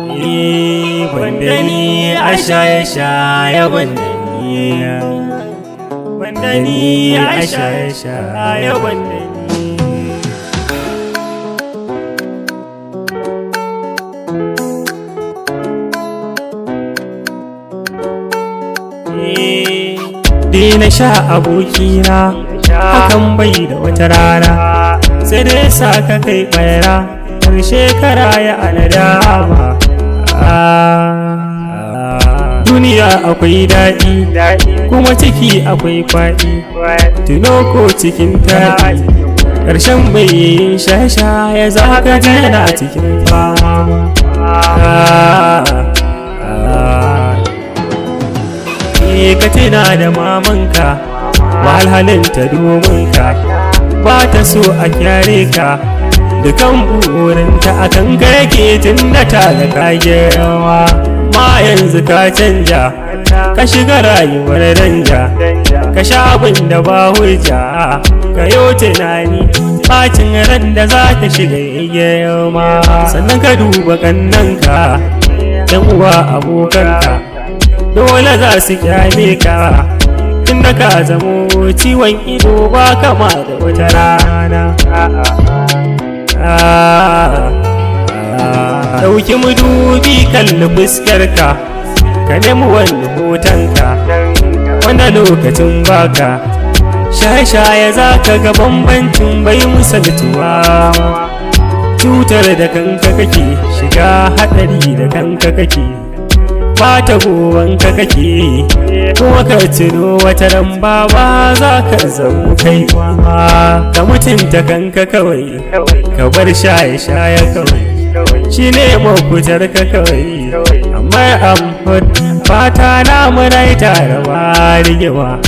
Bandani a shaye-shaye bandani a shaye-shaye bandani. Dina sha abokina hakan bai da wata rana, sai dai sa ka kai ɓaira ƙarshe kara ya anadama. Duniya akwai daɗi kuma ciki akwai kwaɗi, tuno ko cikin taɗi ƙarshen bai yin shaye-shaye za ka ji yana cikin fama. Ka tuna da mamanka wahalhalinta domin ka, ba ta so a kyare ka, dukan burinta a kan ka yake tun da ta ga kagewa. Ma yanzu ka canja ka shiga rayuwar danja, ka sha abin da ba hujja, ka yo tunani bacin ran da za ta shiga yayyama. Sannan ka duba kannanka yan uwa abokanka, dole za su kyale ka tunda ka zamo ciwon ido ba kama da wata rana. Ɗauki madubi kalli fuskarka, ka nemi wani hotonka wanda lokacin baka shaye-shaye za ka ga bambancin bai misaltuwa. Cutar da kanka kake shiga haɗari da kanka kake, bata gowanka kake kuma ka tuno wata ran baba za ka zamo kai ma. Ka mutunta kanka kawai ka bar shaye-shaye kawai, shi ne mafitar ka kawai. Amma fata na munai tare ba rigima.